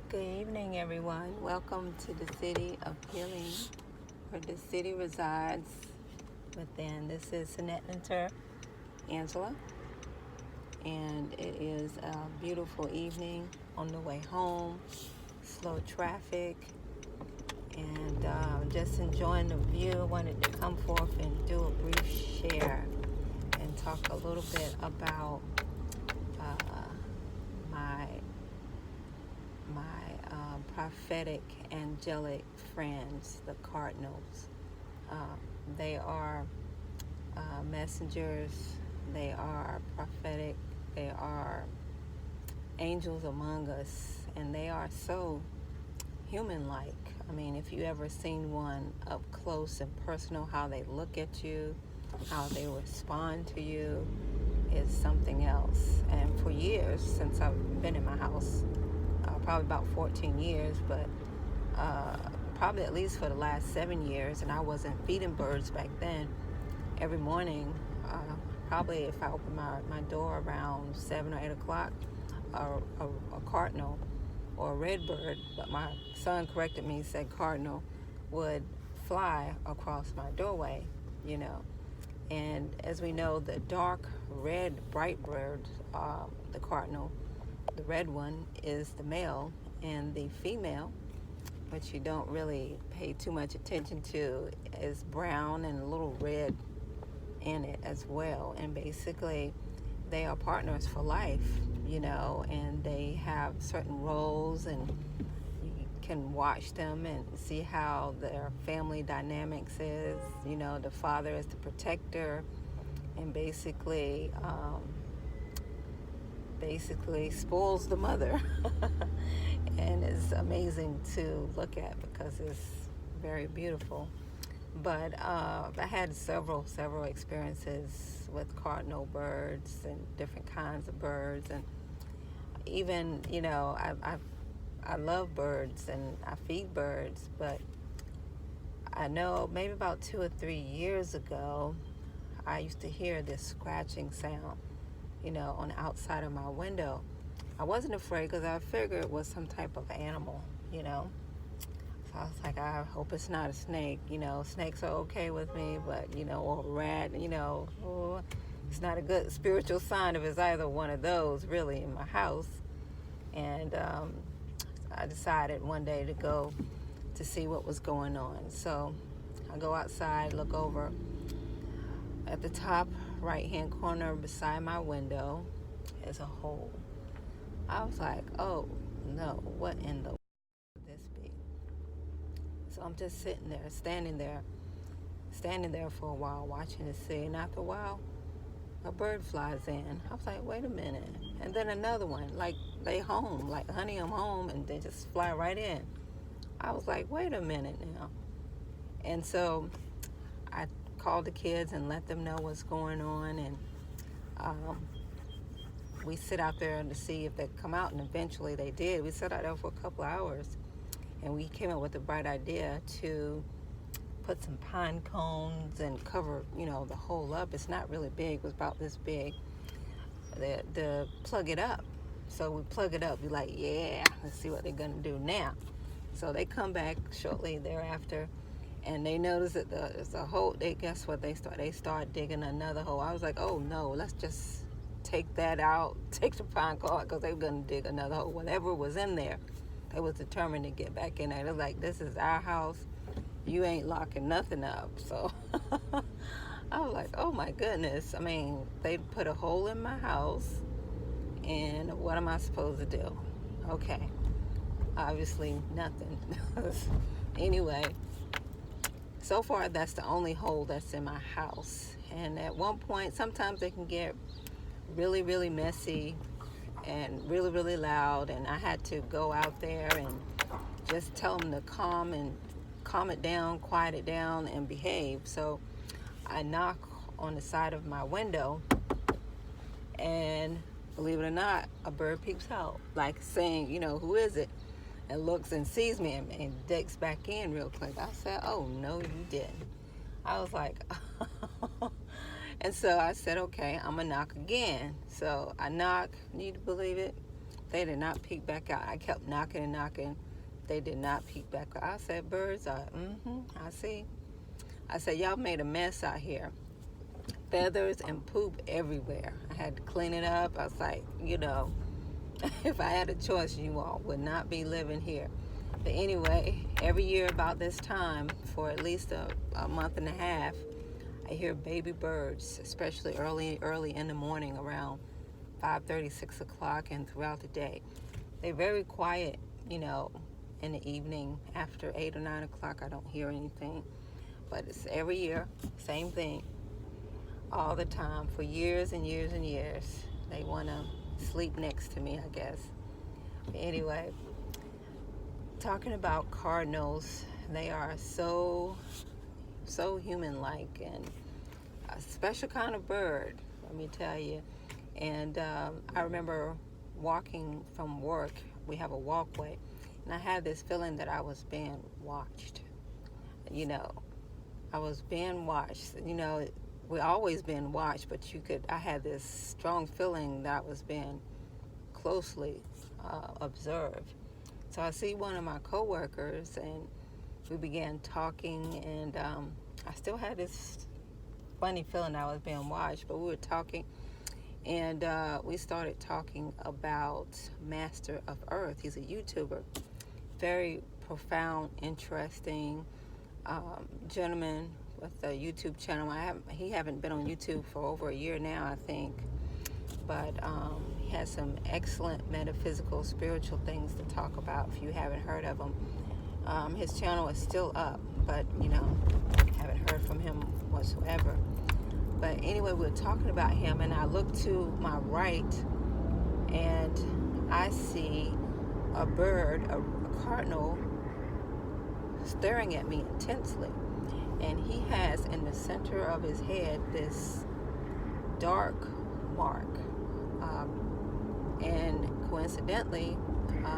Good evening, everyone. Welcome to the City of Healing, where the city resides within. This is Senator Angela, and it is a beautiful evening on the way home, slow traffic, and just enjoying the view. Wanted to come forth and do a brief share and talk a little bit about my prophetic angelic friends, the cardinals. They are messengers, they are prophetic, they are angels among us, and they are so human-like. I mean, if you ever seen one up close and personal, how they look at you, how they respond to you, is something else. And for years, since I've been in my house, probably about 14 years, but probably at least for the last 7 years, and I wasn't feeding birds back then. Every morning, probably if I opened my door around 7 or 8 o'clock, a cardinal or a red bird, but my son corrected me, said cardinal, would fly across my doorway, you know. And as we know, the dark red bright bird, the cardinal, the red one, is the male, and the female, which you don't really pay too much attention to, is brown and a little red in it as well. And basically, they are partners for life, you know, and they have certain roles, and you can watch them and see how their family dynamics is. You know, the father is the protector, and basically spoils the mother. And it's amazing to look at because it's very beautiful. But I had several experiences with cardinal birds and different kinds of birds, and even, you know, I love birds and I feed birds, but I know maybe about 2 or 3 years ago, I used to hear this scratching sound, you know, on the outside of my window. I wasn't afraid because I figured it was some type of animal, you know. So I was like, I hope it's not a snake. You know, snakes are okay with me, but, you know, or a rat, you know, it's not a good spiritual sign if it's either one of those really in my house. And I decided one day to go to see what was going on. So I go outside, look over at the top right-hand corner beside my window is a hole. I was like, oh no, what in the world could this be? So I'm just sitting there, standing there for a while, watching the sea. And after a while, a bird flies in. I was like, wait a minute. And then another one, like they home, like honey, I'm home, and they just fly right in. I was like, wait a minute now. And so I called the kids and let them know what's going on, and we sit out there to see if they come out, and eventually they did. We sat out there for a couple of hours, and we came up with the bright idea to put some pine cones and cover, you know, the hole up. It's not really big. It was about this big. The plug it up. So we plug it up. We're like, yeah, let's see what they're going to do now. So they come back shortly thereafter, and they notice that there's a hole. Guess what they start? They start digging another hole. I was like, oh no, let's just take that out, take the pine cone, because they were going to dig another hole. Whatever was in there, they was determined to get back in there. They're like, this is our house. You ain't locking nothing up. So I was like, oh my goodness. I mean, they put a hole in my house, and what am I supposed to do? Okay, obviously nothing. Anyway, so far that's the only hole that's in my house. And at one point, sometimes they can get really, really messy and really, really loud, and I had to go out there and just tell them to calm it down, quiet it down, and behave. So I knock on the side of my window, and believe it or not, a bird peeps out, like saying, you know, who is it? And looks and sees me and digs back in real quick. I said, oh no, you didn't. I was like, and so I said, okay, I'm gonna knock again. So I knock, need to believe it, They did not peek back out. I kept knocking and knocking. They did not peek back out. I said, birds are, I see. I said, y'all made a mess out here. Feathers and poop everywhere. I had to clean it up. I was like, if I had a choice, you all would not be living here. But anyway, every year about this time, for at least a month and a half, I hear baby birds, especially early in the morning, around 5:30, 6 o'clock, and throughout the day. They're very quiet, in the evening. After 8 or 9 o'clock, I don't hear anything. But it's every year, same thing, all the time, for years and years and years. They want to sleep next to me, I guess. But anyway, talking about cardinals, they are so human-like and a special kind of bird, let me tell you. And I remember walking from work. We have a walkway, and I had this feeling that I was being watched. I was being watched. We always been watched, but I had this strong feeling that I was being closely observed. So I see one of my coworkers, and we began talking, and I still had this funny feeling I was being watched, but we were talking, and we started talking about Master of Earth. He's a YouTuber, very profound, interesting gentleman with a YouTube channel. He haven't been on YouTube for over a year now, I think, but he has some excellent metaphysical, spiritual things to talk about. If you haven't heard of him, his channel is still up, but haven't heard from him whatsoever. But anyway, we were talking about him, and I look to my right, and I see a bird, a cardinal, staring at me intensely. And he has in the center of his head this dark mark. And coincidentally,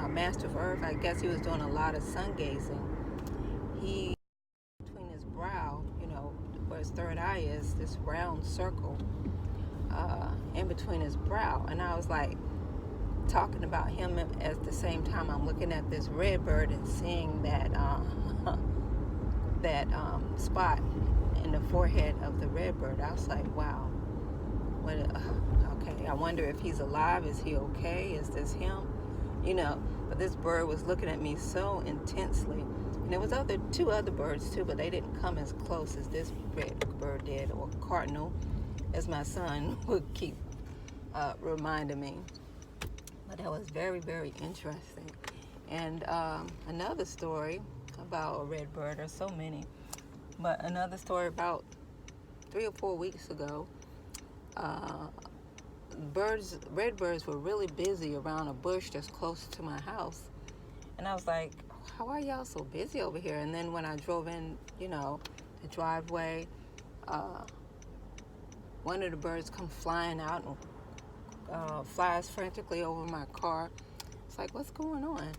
Master of Earth, I guess he was doing a lot of sun gazing. He, between his brow, where his third eye is, this round circle in between his brow. And I was like talking about him at the same time I'm looking at this red bird and seeing that spot in the forehead of the red bird. I was like, wow. Okay, I wonder if he's alive. Is he okay? Is this him? But this bird was looking at me so intensely. And there was two other birds too, but they didn't come as close as this red bird did, or cardinal, as my son would keep reminding me. But that was very, very interesting. And another story about a red bird, or so many, but another story about 3 or 4 weeks ago, red birds were really busy around a bush that's close to my house. And I was like, how are y'all so busy over here? And then when I drove in, the driveway, one of the birds come flying out and flies frantically over my car. It's like, what's going on?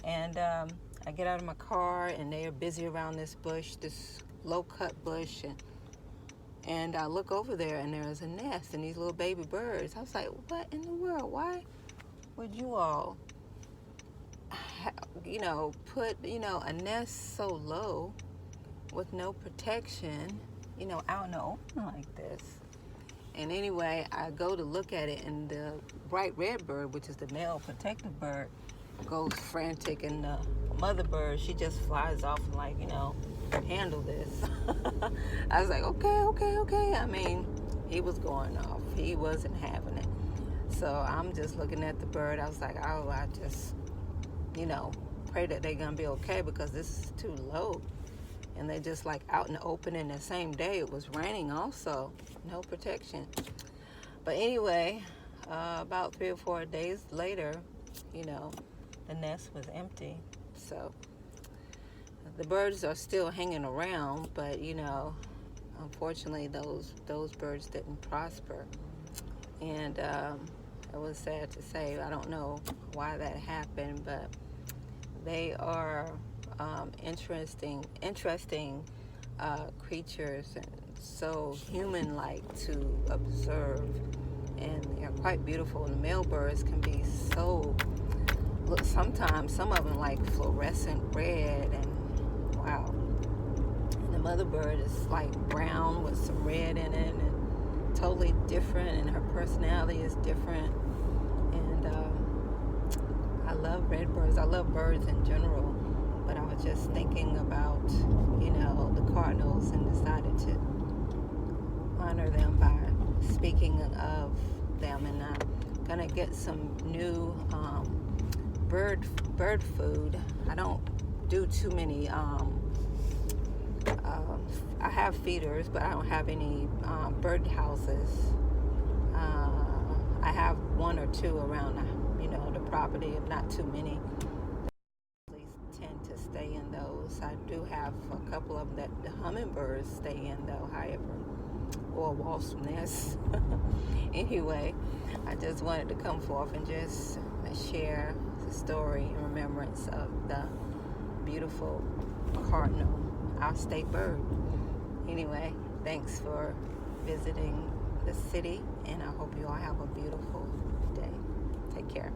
And I get out of my car, and they are busy around this bush, this low-cut bush, and I look over there, and there is a nest, and these little baby birds. I was like, what in the world? Why would you all, put, a nest so low with no protection, out in the open like this? And anyway, I go to look at it, and the bright red bird, which is the male protective bird, goes frantic, and the mother bird, she just flies off and like, handle this. I was like, okay. I mean, he was going off. He wasn't having it. So I'm just looking at the bird. I was like, oh, I just, pray that they're going to be okay, because this is too low. And they just like out in the open, in the same day it was raining also. No protection. But anyway, about 3 or 4 days later, the nest was empty. So the birds are still hanging around, but unfortunately those birds didn't prosper. And it was sad to say. I don't know why that happened, but they are interesting creatures, and so human-like to observe, and they're quite beautiful. And the male birds can be so look, sometimes some of them like fluorescent red, and wow. And the mother bird is like brown with some red in it, and totally different, and her personality is different. And I love red birds. I love birds in general, but I was just thinking about, the cardinals, and decided to honor them by speaking of them. And I'm gonna get some new bird food. I don't do too many. I have feeders, but I don't have any bird houses. I have one or two around, the property, not too many. They tend to stay in those. I do have a couple of them that the hummingbirds stay in, though. However, or wasp nests. Anyway, I just wanted to come forth and just share the story in remembrance of the beautiful cardinal, our state bird. Anyway, thanks for visiting the city, and I hope you all have a beautiful day. Take care.